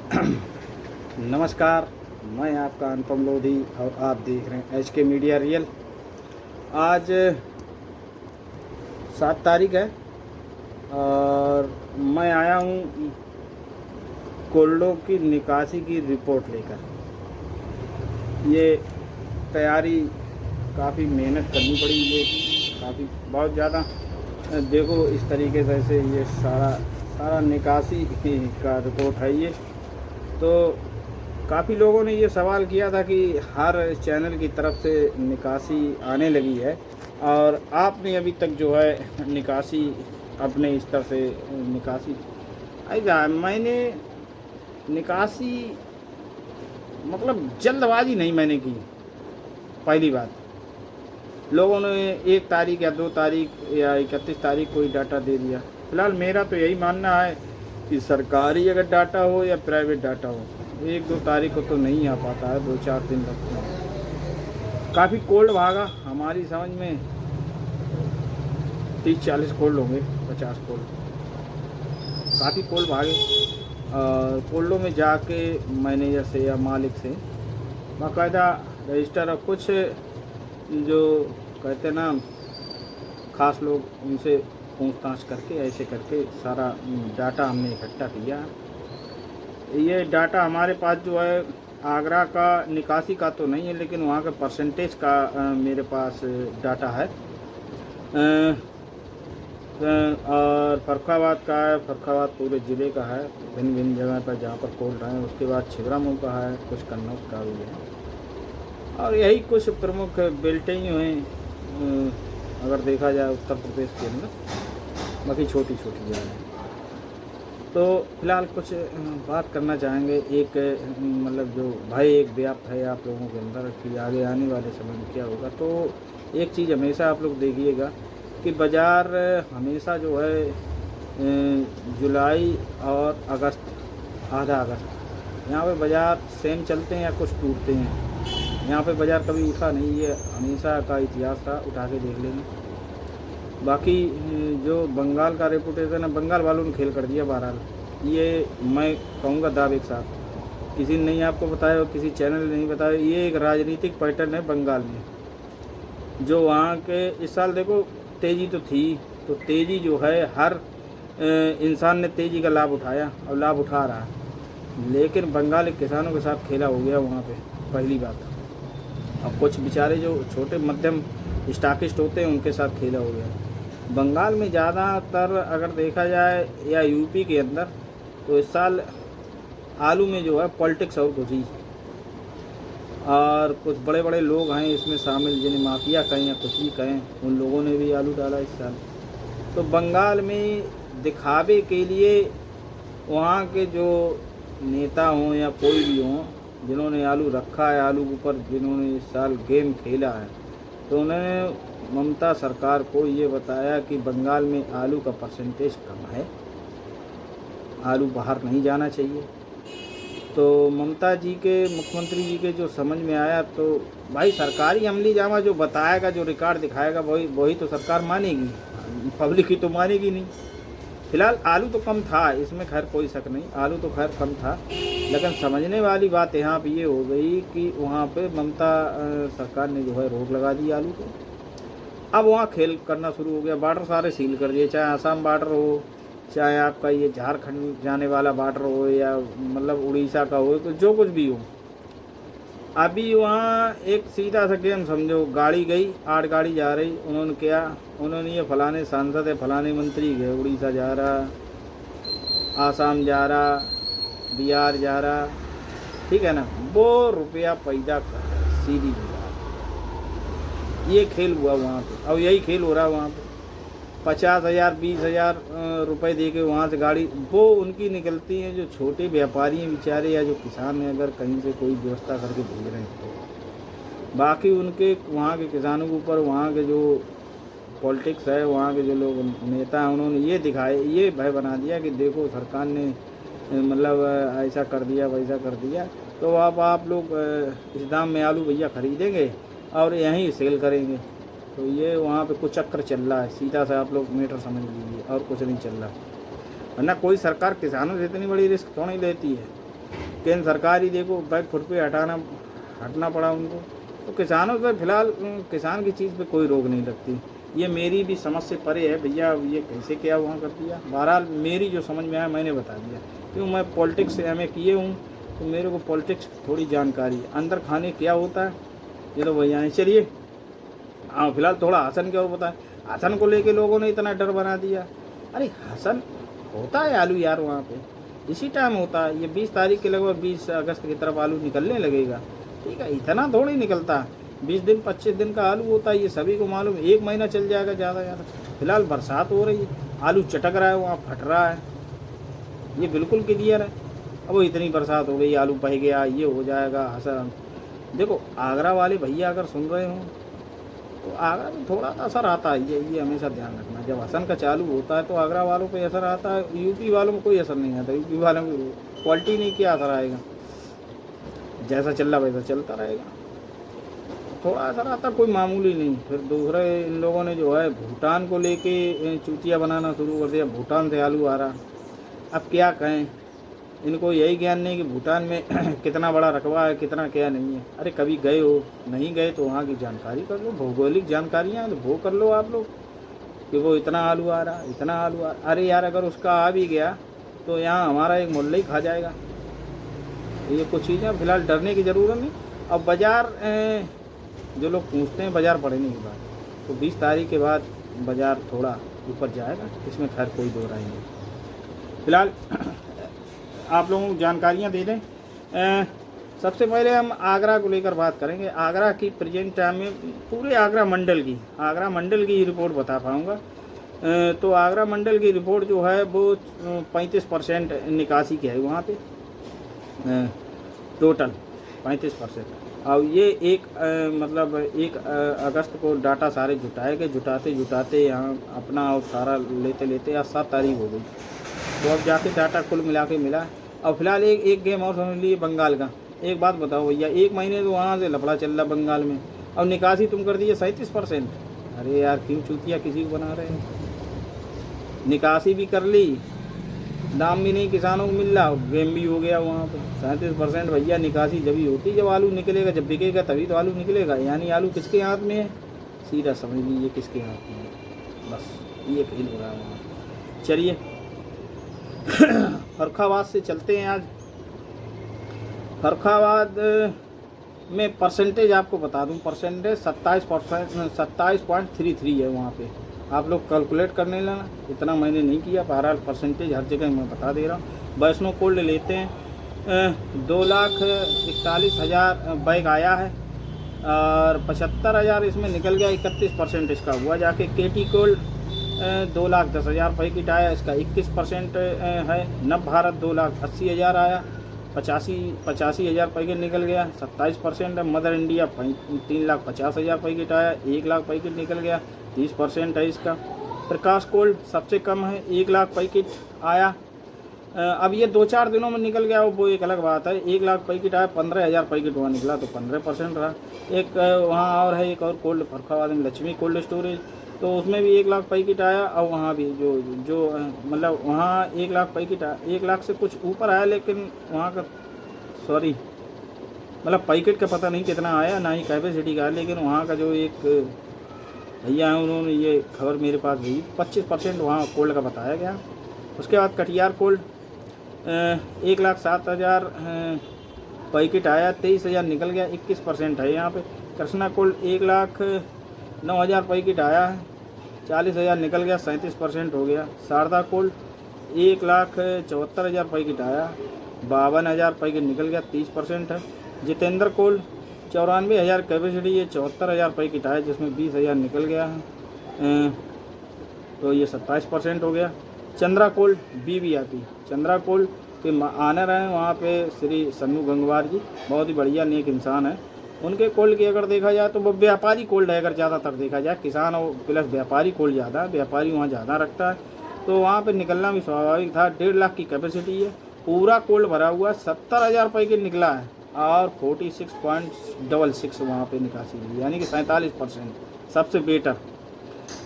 नमस्कार, मैं आपका अनुपम लोधी और आप देख रहे हैं एच के मीडिया रियल। आज 7 तारीख है और मैं आया हूँ कोल्डों की निकासी की रिपोर्ट लेकर। ये तैयारी काफ़ी मेहनत करनी पड़ी, ये काफ़ी बहुत ज़्यादा। देखो इस तरीके से ये सारा निकासी का रिपोर्ट है ये। तो काफ़ी लोगों ने ये सवाल किया था कि हर चैनल की तरफ से निकासी आने लगी है और आपने अभी तक जो है निकासी अपने इस तरह से निकासी मैंने निकासी मतलब जल्दबाजी नहीं मैंने की। पहली बात, लोगों ने 1 तारीख या 2 तारीख या 31 तारीख कोई डाटा दे दिया। फिलहाल मेरा तो यही मानना है कि सरकारी अगर डाटा हो या प्राइवेट डाटा हो, 1-2 तारीख को तो नहीं आ पाता है, 2-4 दिन लगते हैं। काफ़ी कोल्ड भागा हमारी समझ में, 30-40 कोल्ड होंगे, 50 कोल्ड, काफ़ी कोल्ड भागे। और कोल्डों में जाके मैनेजर से या मालिक से बाकायदा रजिस्टर, और कुछ जो कहते ना खास लोग, उनसे पूछताछ करके ऐसे करके सारा डाटा हमने इकट्ठा किया। ये डाटा हमारे पास जो है आगरा का निकासी का तो नहीं है, लेकिन वहाँ के परसेंटेज का मेरे पास डाटा है। और फर्रुखाबाद का है, फर्रुखाबाद पूरे ज़िले का है, भिन्न भिन्न जगह पर जहाँ पर कोल्ड रहे हैं। उसके बाद छिबरामऊ का है, कुछ कन्नौज का भी है, और यही कुछ प्रमुख बेल्टें ही हैं अगर देखा जाए उत्तर प्रदेश के अंदर, बाकी छोटी छोटी जगह हैं। तो फिलहाल कुछ बात करना चाहेंगे। एक मतलब जो भय एक व्याप्त है आप लोगों के अंदर कि आगे आने वाले समय में क्या होगा। तो एक चीज़ हमेशा आप लोग देखिएगा कि बाज़ार हमेशा जो है जुलाई और अगस्त, आधा अगस्त, यहाँ पे बाज़ार सेम चलते हैं या कुछ टूटते हैं। यहाँ पे बाज़ार कभी उठा नहीं, ये हमेशा का इतिहास था, उठा के देख लेंगे। बाकी जो बंगाल का रेपुटेशन है, बंगाल वालों ने खेल कर दिया। बहरहाल ये मैं कहूँगा दावे के साथ, किसी ने नहीं आपको बताया और किसी चैनल ने नहीं बताया, ये एक राजनीतिक पैटर्न है बंगाल में। जो वहाँ के इस साल देखो तेज़ी तो थी, तो तेज़ी जो है हर इंसान ने तेज़ी का लाभ उठाया और लाभ उठा रहा है, लेकिन बंगाल के किसानों के साथ खेला हो गया वहाँ पे, पहली बात। अब कुछ बेचारे जो छोटे मध्यम स्टॉकिस्ट होते हैं उनके साथ खेला हो गया। बंगाल में ज़्यादातर अगर देखा जाए या यूपी के अंदर, तो इस साल आलू में जो है पॉलिटिक्स और घुसी, और कुछ बड़े बड़े लोग हैं इसमें शामिल, जिन्हें माफिया कहें या कुछ भी कहें, उन लोगों ने भी आलू डाला इस साल। तो बंगाल में दिखावे के लिए वहाँ के जो नेता हों या कोई भी हों, जिन्होंने आलू रखा है, आलू के ऊपर जिन्होंने इस साल गेम खेला है, तो उन्होंने ममता सरकार को ये बताया कि बंगाल में आलू का परसेंटेज कम है, आलू बाहर नहीं जाना चाहिए। तो ममता जी के, मुख्यमंत्री जी के जो समझ में आया, तो भाई सरकारी अमली जामा जो बताएगा, जो रिकॉर्ड दिखाएगा, वही तो सरकार मानेगी, पब्लिक ही तो मानेगी नहीं। फिलहाल आलू तो कम था, इसमें खैर कोई शक नहीं, आलू तो खैर कम था, लेकिन समझने वाली बात यहाँ पे ये हो गई कि वहाँ पे ममता सरकार ने जो है रोक लगा दी आलू को। अब वहाँ खेल करना शुरू हो गया, बॉर्डर सारे सील कर दिए, चाहे आसाम बॉर्डर हो, चाहे आपका ये झारखंड जाने वाला बॉर्डर हो, या मतलब उड़ीसा का हो, तो जो कुछ भी हो। अभी वहाँ एक सीधा सा गेम समझो, गाड़ी गई, 8 गाड़ी जा रही, उन्होंने क्या, उन्होंने ये फलाने सांसद है, फलाने मंत्री गए, उड़ीसा जा रहा, आसाम जा रहा, बिहार जा रहा, ठीक है ना, वो रुपया पैदा कर रहा है सीधी बात। ये खेल हुआ वहाँ पे, और यही खेल हो रहा है वहाँ पे। 50,000 20,000 रुपये दे के वहाँ से गाड़ी वो उनकी निकलती हैं, जो छोटे व्यापारी हैं बेचारे, या जो किसान हैं, अगर कहीं से कोई व्यवस्था करके भेज रहे हैं तो। बाकी उनके वहाँ के किसानों के ऊपर वहाँ के जो पॉलिटिक्स है, वहाँ के जो लोग नेता हैं, उन्होंने ये दिखाए, ये भय बना दिया कि देखो सरकार ने मतलब ऐसा कर दिया, वैसा कर दिया, तो अब आप लोग इस दाम में आलू भैया ख़रीदेंगे और यहीं सेल करेंगे। तो ये वहाँ पे कुछ चक्कर चल रहा है, सीधा सा आप लोग मैटर समझ लीजिए, और कुछ नहीं चल रहा। वरना कोई सरकार किसानों से इतनी बड़ी रिस्क तो नहीं लेती है। केंद्र सरकार ही देखो बैक फुट पे हटना पड़ा उनको। तो किसानों से फिलहाल किसान की चीज़ पे कोई रोक नहीं लगती। ये मेरी भी समझ से परे है भैया, ये कैसे क्या वहाँ कर दिया। बहरहाल मेरी जो समझ में आया मैंने बता दिया, क्यों मैं पॉलिटिक्स से एमए किए हूँ, तो मेरे को पॉलिटिक्स थोड़ी जानकारी है, अंदर खाने क्या होता है ये तो भैया नहीं। चलिए हाँ, फिलहाल थोड़ा हसन के और बताएं। हसन को लेके लोगों ने इतना डर बना दिया। अरे हसन होता है आलू यार वहाँ पे, इसी टाइम होता है। ये 20 तारीख के लगभग 20 अगस्त की तरफ आलू निकलने लगेगा, ठीक है। इतना थोड़ी निकलता, 20 दिन 25 दिन का आलू होता है, ये सभी को मालूम। 1 महीना चल जाएगा ज़्यादा ज़्यादा। फिलहाल बरसात हो रही है, आलू चटक रहा है वहाँ, फट रहा है, ये बिल्कुल क्लियर है। अब वो इतनी बरसात हो गई, आलू बह गया, ये हो जाएगा हसन। देखो आगरा वाले भैया अगर सुन रहे हों तो आगरा में थोड़ा सा असर आता है, ये हमेशा ध्यान रखना। जब हसन का चालू होता है तो आगरा वालों पे असर आता है, यूपी वालों में कोई असर नहीं आता। यूपी वालों में क्वालिटी नहीं, क्या असर आएगा, जैसा चल रहा वैसा चलता रहेगा। थोड़ा असर आता, कोई मामूली नहीं। फिर दूसरे इन लोगों ने जो है भूटान को लेके चूतिया बनाना शुरू कर दिया, भूटान से आलू आ रहा। अब क्या कहें, इनको यही ज्ञान नहीं कि भूटान में कितना बड़ा रकबा है, कितना क्या नहीं है। अरे कभी गए हो, नहीं गए तो वहाँ की जानकारी कर लो, भौगोलिक जानकारियाँ तो वो कर लो आप लोग कि वो इतना आलू आ रहा, इतना आलू आ रहा। अरे यार अगर उसका आ भी गया तो यहाँ हमारा एक मोहल्ला ही खा जाएगा। ये कुछ चीज़ें फिलहाल डरने की ज़रूरत नहीं। अब बाज़ार जो लोग पूछते हैं बाज़ार बढ़ने के बाद, तो 20 तारीख के बाद बाज़ार थोड़ा ऊपर जाएगा, इसमें खैर कोई दो राय नहीं। फिलहाल आप लोगों को जानकारियाँ दे दें। सबसे पहले हम आगरा को लेकर बात करेंगे। आगरा की प्रेजेंट टाइम में पूरे आगरा मंडल की रिपोर्ट बता पाऊँगा। तो आगरा मंडल की रिपोर्ट जो है वो 35% निकासी की है वहाँ पे, टोटल 35%। अब ये मतलब 1 अगस्त को डाटा सारे जुटाते यहाँ अपना और सारा लेते आज 7 तारीख हो गई। तो अब जाके डाटा कुल मिला के मिला। अब फिलहाल एक गेम और समझ लीजिए बंगाल का। एक बात बताओ भैया, 1 महीने तो वहाँ से लफड़ा चल रहा बंगाल में, अब निकासी तुम कर दीजिए 37%। अरे यार क्यों चूतिया किसी को बना रहे हैं। निकासी भी कर ली, दाम भी नहीं किसानों को मिल रहा, गेम भी हो गया वहाँ पे 37%। भैया निकासी जब ही होती जब आलू निकलेगा, जब बिकेगा तभी तो आलू निकलेगा। यानी आलू किसके हाथ में है, सीधा समझ लीजिए किसके हाथ में है। बस ये खेल हो रहा है वहाँ। चलिए फर्रुखाबाद से चलते हैं। आज फर्रुखाबाद में परसेंटेज आपको बता दूं, परसेंटेज 27.33 है वहाँ पे। आप लोग कैलकुलेट करने लेना, इतना मैंने नहीं किया, बहरहाल परसेंटेज हर जगह मैं बता दे रहा हूँ। वैष्णो कोल्ड लेते हैं, 2,41,000 बैग आया है और 75,000 इसमें निकल गया, 31% इसका हुआ जाके। केटी कोल्ड 2,10,000 पैकेट आया, इसका 21% है। नव भारत 2,80,000 आया, 85,000 पैकेट निकल गया, 27% है। मदर इंडिया 3,50,000 पैकेट आया, 1,00,000 पैकेट निकल गया, 30% है इसका। प्रकाश कोल्ड सबसे कम है, 1,00,000 पैकेट आया। अब ये 2-4 दिनों में निकल गया वो एक अलग बात है। 1,00,000 पैकेट आया, 15,000 पैकेट वहाँ निकला, तो 15% रहा। एक वहाँ और है, एक और कोल्ड फर्रुखाबाद में लक्ष्मी कोल्ड स्टोरेज, तो उसमें भी 1,00,000 पैकेट आया। और वहाँ भी जो मतलब वहाँ 1,00,000 पैकेट 1,00,000 से कुछ ऊपर आया, लेकिन वहाँ का सॉरी मतलब पैकेट का पता नहीं कितना आया, ना ही कैपेसिटी का, लेकिन वहाँ का जो एक भैया हैं उन्होंने ये खबर मेरे पास भेजी, 25% वहाँ कोल्ड का बताया गया। उसके बाद कटियार कोल्ड 1,07,000 पैकेट आया, 23,000 निकल गया, 21% है यहाँ पे। कृष्णा कोल्ड 1,09,000 पैकेट आया है, 40,000 निकल गया, 37% हो गया। शारदा कोल्ड 1,74,000 पैकेट आया, 52,000 पैकेट निकल गया, 30% है। जितेंद्र कोल्ड 94,000 कैपेसिटी है, 74,000 पैकेट आया, जिसमें 20,000 निकल गया है, तो ये 27% हो गया। Chandra cold BVIP, Chandra cold के आनर हैं वहाँ पे श्री सन्नू गंगवार जी, बहुत ही बढ़िया नेक इंसान है। उनके कोल्ड की अगर देखा जाए तो वो व्यापारी कोल्ड है, अगर ज़्यादातर देखा जाए किसान और प्लस व्यापारी कोल्ड ज़्यादा, व्यापारी वहाँ ज़्यादा रखता है, तो वहाँ पे निकलना भी स्वाभाविक था। 1.5 लाख की कैपेसिटी है, पूरा कोल्ड भरा हुआ, 70,000 पैकेट निकला है और 46.66 वहाँ पे निकासी हुई, यानी कि 47%, सबसे बेटर।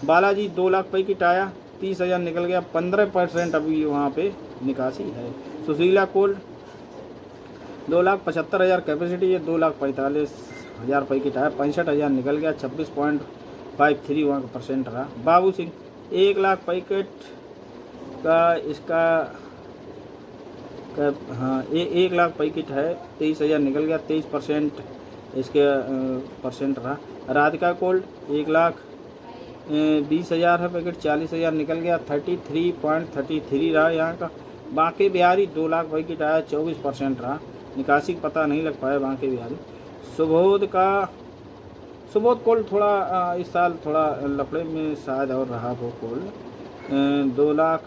बालाजी 2 लाख पैकेट आया, 30,000 निकल गया, 15% अभी वहाँ पे निकासी है। सुशीला कोल्ड 2,75,000 कैपेसिटी है, 2,45,000 रुपये की टायर, 65,000 निकल गया, 26.53 वहाँ का परसेंट रहा। बाबू सिंह 1,00,000 पैकेट का इसका हाँ 1,00,000 पैकेट है, 23,000 निकल गया, 23% इसके परसेंट रहा। राधिका कोल्ड 1,20,000 है पैकेट, 40,000 निकल गया, 33.33 रहा यहाँ का। बांके बिहारी 2,00,000 पैकेट आया, 24% रहा। निकासी का पता नहीं लग पाया बांके बिहारी। सुबोध कोल्ड थोड़ा इस साल थोड़ा लफड़े में शायद और रहा वो कोल्ड। 2,00,000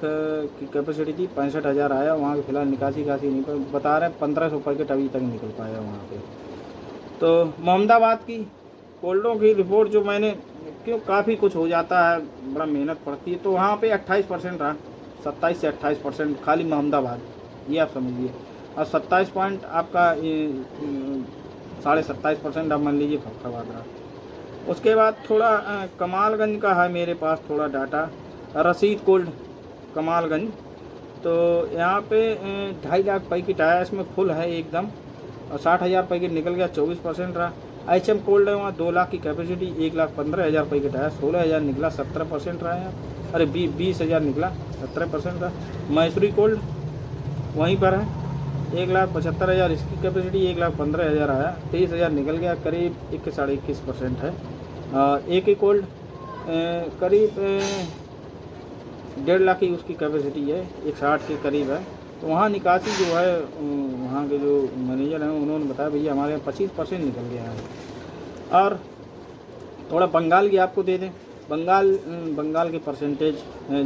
की कैपेसिटी थी, 65,000 आया वहाँ के। फिलहाल निकासी नहीं बता रहे, 1,500 पैकेट अभी तक निकल पाया वहाँ पे। तो मोहम्मदाबाद की कोल्डों की रिपोर्ट जो मैंने क्यों काफ़ी कुछ हो जाता है, बड़ा मेहनत पड़ती है, तो वहाँ पे 28% रहा, 27 से 28% खाली मोहम्मदाबाद, ये आप समझिए। और 27 पॉइंट आपका 27.5% आप मान लीजिए फरीदाबाद रहा। उसके बाद थोड़ा कमालगंज का है मेरे पास थोड़ा डाटा। रसीद कोल्ड कमालगंज, तो यहाँ पे 2.5 लाख पैकेट आया, इसमें फुल है एकदम, और 60,000 पैकेट निकल गया, 24% रहा। HM कोल्ड है वहाँ 2,00,000 की कैपेसिटी, 1,15,000 पैकेट आया, 16,000 निकला, 17% रहा है। अरे 20,000 निकला, 17% रहा। मैसूरी कोल्ड वहीं पर है, 1,75,000 इसकी कैपेसिटी, 1,15,000 आया, 23,000 निकल गया, करीब 21-21% है। और AK कोल्ड करीब 1.5 लाख की उसकी कैपेसिटी है, 160 के करीब है। तो वहाँ निकासी जो है, वहाँ के जो मैनेजर हैं उन्होंने बताया भैया हमारे यहाँ 25% निकल गया है। और थोड़ा बंगाल की आपको दे दें, बंगाल के परसेंटेज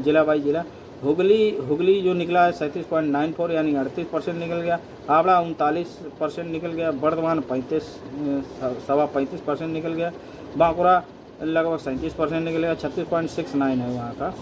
ज़िला बाई ज़िला। हुगली जो निकला है 37.94 यानी 38% निकल गया। हावड़ा 39% निकल गया। बर्धमान 35% निकल गया। बांकुड़ा लगभग 37% निकल गया, 36.69 है वहाँ का।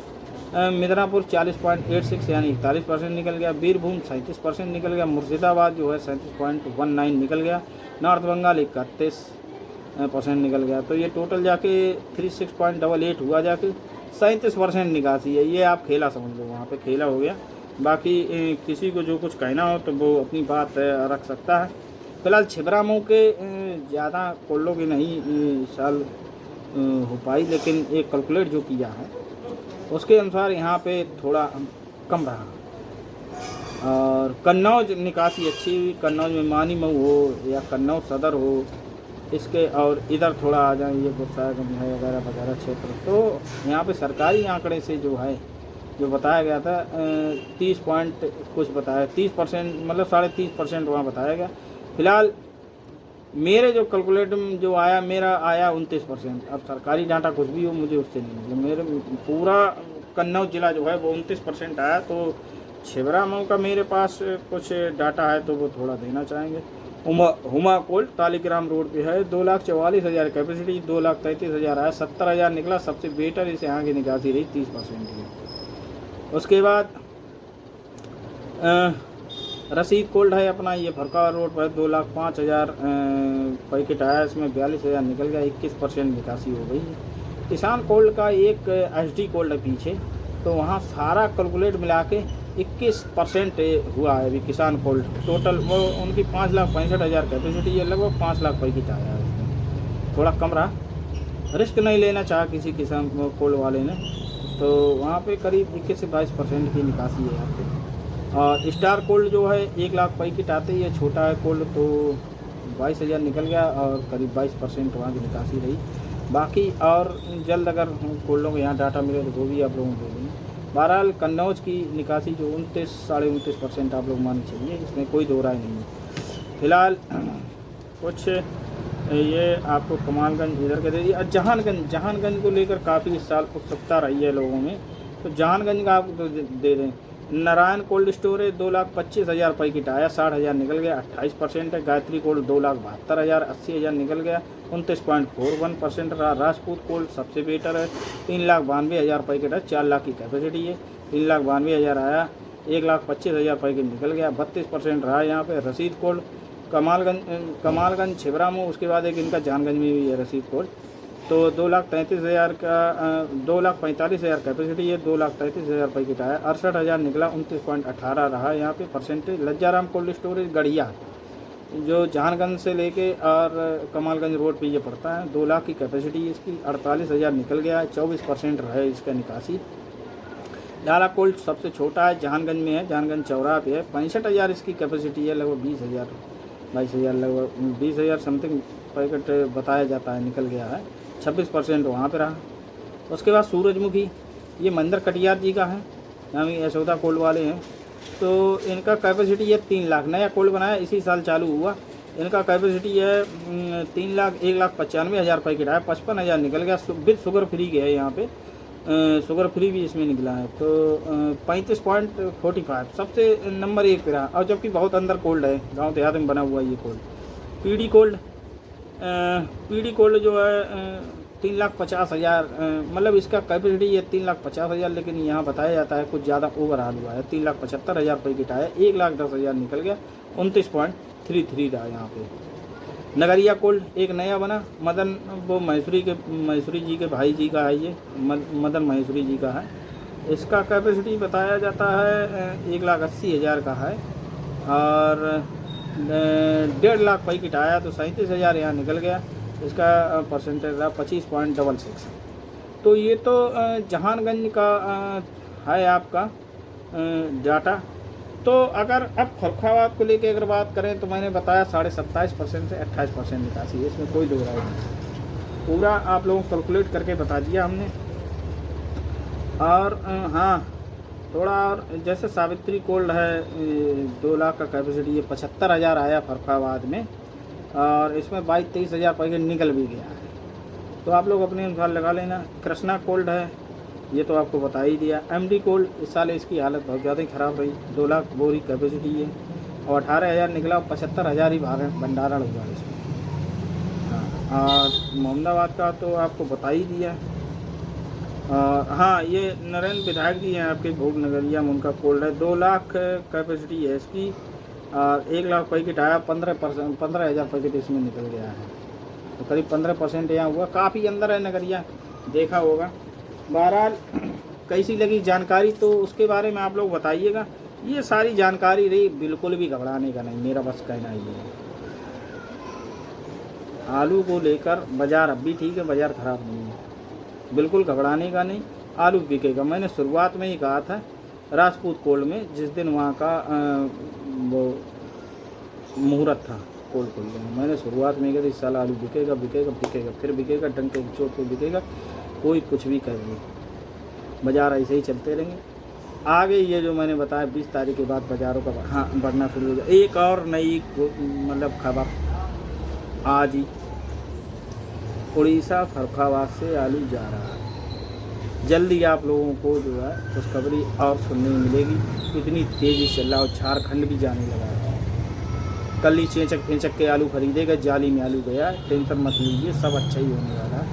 मिदनापुर 40.86 यानी 41% निकल गया। बीरभूम 37% निकल गया। मुर्शिदाबाद जो है 37.19 निकल गया। नॉर्थ बंगाल 31% निकल गया। तो ये टोटल जाके 36.88 हुआ, जाके 37% निकासी है। ये आप खेला समझ लो, वहाँ पे खेला हो गया। बाकी किसी को जो कुछ कहना हो तो वो अपनी बात रख सकता है। फिलहाल छिबरामऊ के ज़्यादा कोल्डों की नहीं इस साल हो पाई, लेकिन एक कैलकुलेट जो किया है उसके अनुसार यहाँ पे थोड़ा कम रहा। और कन्नौज निकासी अच्छी हुई। कन्नौज में मानीमऊ हो या कन्नौज सदर हो, इसके और इधर थोड़ा आ जाए ये गुस्सागंज है वगैरह क्षेत्र, तो यहाँ पे सरकारी आंकड़े से जो है जो बताया गया था 30 पॉइंट कुछ बताया, 30% मतलब 30.5% वहाँ बताया गया। फिलहाल मेरे जो कैलकुलेट जो आया, मेरा आया 29%। अब सरकारी डाटा कुछ भी हो, मुझे उससे नहीं मतलब, मेरे पूरा कन्नौज जिला जो है वो 29% आया। तो छिबरामऊ का मेरे पास कुछ डाटा है तो वो थोड़ा देना चाहेंगे। हुमा कोल्ड तालीग्राम रोड पे है, 2,44,000 कैपेसिटी, 2,33,000 आया, 70,000 निकला। सबसे बेटर इसे यहाँ की निकासी रही 30% की। उसके बाद रसीद कोल्ड है अपना, ये फरका रोड पर 2,05,000 पैकेट आया, इसमें 42,000 निकल गया, 21% निकासी हो गई। किसान कोल्ड का एक HD कोल्ड है पीछे, तो वहाँ सारा कैलकुलेट मिला के 21% हुआ है अभी किसान कोल्ड। टोटल वो उनकी 5,65,000 कैपेसिटी है, लगभग 5 लाख पैकेट आया है उसमें। थोड़ा कम रहा, रिस्क नहीं लेना चाहा किसी किसान कोल्ड वाले ने, तो वहाँ पे करीब 21 से 22% की निकासी है यहाँ पे। और स्टार कोल्ड जो है 1 लाख पैकेट आते ही है, छोटा है कोल्ड, तो 22,000 निकल गया और करीब 22% वहाँ की निकासी रही। बाकी और जल्द अगर कोल्डों को यहाँ डाटा मिले तो वो भी आप लोगों को दे देंगे। बहरहाल कन्नौज की निकासी जो 29-29.5% आप लोग मान चलिए, इसमें कोई दो राय नहीं है। फिलहाल कुछ ये आपको कमालगंज इधर के दे दिया। जहानगंज को लेकर काफ़ी इस साल उत्सुकता रही है लोगों में, तो जहानगंज का आपको दे दें। नारायण कोल्ड स्टोरेज 2,25,000 पैकेट आया, 60,000 निकल गया, 28% है। गायत्री कोल्ड 2,72,000, 80,000 निकल गया, 29.41% रहा। राजपूत कोल्ड सबसे बेटर है, 3,92,000 पैकेट है, 4 लाख की कैपेसिटी है, 3,92,000 आया, 1,25,000 पैकेट निकल गया, 32% रहा यहाँ पे। रसीद कोल्ड कमालगंज छिबरामऊ, उसके बाद एक इनका जहानगंज में भी है रसीद कोल्ड, तो 2,33,000 का 2,45,000 कैपेसिटी है, 2,33,000 पैकेट आया, 68,000 निकला, 29.18 रहा यहाँ पे परसेंटेज। लज्जाराम कोल्ड स्टोरेज गढ़िया जो जहानगंज से लेके और कमालगंज रोड पे ये पड़ता है। 2 लाख की कैपेसिटी है इसकी, 48,000 निकल गया है, 24% रहा है इसका निकासी। लाला कोल्ड सबसे छोटा है, जहानगंज में है, जहानगंज चौराहा पे है, 65,000 इसकी कैपेसिटी है, लगभग 20,000 22,000 लगभग 20,000 समथिंग पैकेट बताया जाता है निकल गया है, 26% वहाँ पे रहा। उसके बाद सूरजमुखी, ये मंदिर कटियार जी का है, यानी यशोदा कोल्ड वाले हैं, तो इनका कैपेसिटी है 3 लाख, नया कोल्ड बनाया इसी साल चालू हुआ। इनका कैपेसिटी है 1,95,000 पैकेट आया, 55,000 निकल गया, विद शुगर फ्री के है यहाँ पे, शुगर फ्री भी इसमें निकला है। तो 35.45 सबसे नंबर 1 पे रहा, और जबकि बहुत अंदर कोल्ड है, गांव देहात में बना हुआ ये कोल्ड। पीडी कोल्ड जो है 3,50,000, मतलब इसका कैपेसिटी है 3,50,000, लेकिन यहाँ बताया जाता है कुछ ज़्यादा ओवरऑल हुआ है, 3,75,000 पैकेट आया, 1,10,000 निकल गया, 29.33 रहा यहाँ पे। नगरिया कोल्ड एक नया बना, मदन वो महेश्वरी जी के भाई जी का है, ये मदन महेश्वरी जी का है। इसका कैपेसिटी बताया जाता है 1,80,000 का है, और 1.5 लाख पैकेट आया, तो 37,000 यहाँ निकल गया। इसका परसेंटेज रहा 25.66। तो ये तो जहानगंज का है आपका डाटा। तो अगर अब फर्रुखाबाद को लेके अगर बात करें तो मैंने बताया 27.5% से 28% निकासी है, इसमें कोई दो राय नहीं, पूरा आप लोगों को कैलकुलेट करके बता दिया हमने। और हाँ, थोड़ा और जैसे सावित्री कोल्ड है 2 लाख का कैपेसिटी, ये 75,000 आया फर्रुखाबाद में, और इसमें 22-23,000 पैकेट निकल भी गया है, तो आप लोग अपने अनुसार लगा लेना। कृष्णा कोल्ड है, ये तो आपको बता ही दिया। एमडी कोल्ड इस साल इसकी हालत बहुत ज़्यादा ही ख़राब रही, 2 लाख बोरी कैपेसिटी है, और 18,000 निकला, 75,000 ही भंडारण हुआ इसमें। हाँ, और मोहम्मदाबाद का तो आपको बता ही दिया। हाँ, ये नरेंद्र विधायक जी हैं आपके भोग नगरिया में, उनका कोल्ड है, 2 लाख कैपेसिटी है इसकी, और 1 लाख पैकेट आया, 15,000 पैकेट इसमें निकल गया है, तो करीब 15% यहाँ हुआ, काफ़ी अंदर है नगरिया, देखा होगा। बहरहाल कैसी लगी जानकारी तो उसके बारे में आप लोग बताइएगा। ये सारी जानकारी रही, बिल्कुल भी घबराने का नहीं, मेरा बस कहना ही है। आलू को लेकर बाज़ार अब भी ठीक है, बाज़ार ख़राब नहीं है, बिल्कुल घबराने का नहीं, आलू बिकेगा। मैंने शुरुआत में ही कहा था राजपूत कोल्ड में, जिस दिन वहाँ का वो मुहूर्त था कोल्ड खोलने में, मैंने शुरुआत में कहा इस साल आलू बिकेगा बिकेगा बिकेगा, फिर बिकेगा, डंके की चोट पे बिकेगा, कोई कुछ भी कर ले, बाज़ार ऐसे ही चलते रहेंगे। आगे ये जो मैंने बताया 20 तारीख के बाद बाज़ारों का बढ़ना शुरू हो जाए। एक और नई मतलब खबर आज ही, उड़ीसा फर्रुखाबाद से आलू जा रहा है, जल्दी आप लोगों को जो है खुशखबरी और सुनने में मिलेगी। इतनी तेज़ी से चल रहा है, झारखंड भी जाने लगा है। कल ही चेचक फेंचक के आलू खरीदेगा, जाली में आलू गया, टेंशन मत लीजिए, सब अच्छा ही होने वाला है।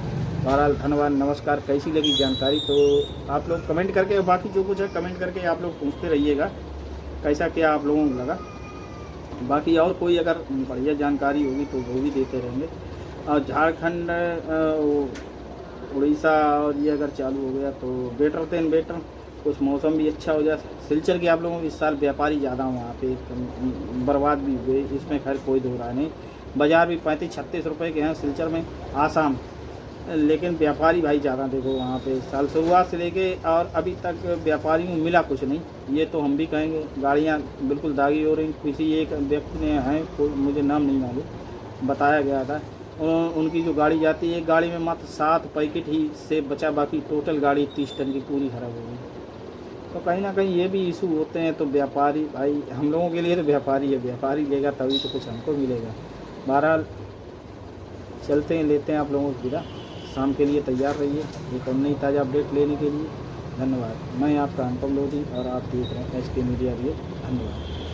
बहरहाल धन्यवाद, नमस्कार। कैसी लगी जानकारी तो आप लोग कमेंट करके, बाकी जो कुछ है कमेंट करके आप लोग पूछते रहिएगा कैसा क्या आप लोगों को लगा। बाकी और कोई अगर बढ़िया जानकारी होगी तो वो भी देते रहेंगे। और झारखंड उड़ीसा और ये अगर चालू हो गया तो बेटर देन बेटर, कुछ मौसम भी अच्छा हो जाए। सिलचर के आप लोगों को इस साल व्यापारी ज़्यादा वहाँ पे बर्बाद भी हुए, इसमें खैर कोई दो राय नहीं। बाज़ार भी 35-36 रुपये के हैं सिलचर में, आसाम, लेकिन व्यापारी भाई ज़्यादा देखो वहाँ पे। साल शुरुआत से लेके और अभी तक व्यापारियों को मिला कुछ नहीं, ये तो हम भी कहेंगे। गाड़ियाँ बिल्कुल दागी हो रही। किसी एक व्यक्ति ने हैं, कोई मुझे नाम नहीं मालूम, बताया गया था, उनकी जो गाड़ी जाती है, एक गाड़ी में मात्र 7 पैकेट ही से बचा, बाकी टोटल गाड़ी 30 टन की पूरी खराब हो गई। तो कहीं ना कहीं ये भी इशू होते हैं। तो व्यापारी भाई, हम लोगों के लिए तो व्यापारी है, व्यापारी लेगा तभी तो कुछ हमको मिलेगा। बहरहाल चलते हैं, लेते हैं आप लोगों को विदा। शाम के लिए तैयार रहिए एक और नई ताज़ा अपडेट लेने के लिए। धन्यवाद। मैं आपका अनुपम लोधी और आप देख रहे हैं SK मीडिया रिव्यू। धन्यवाद।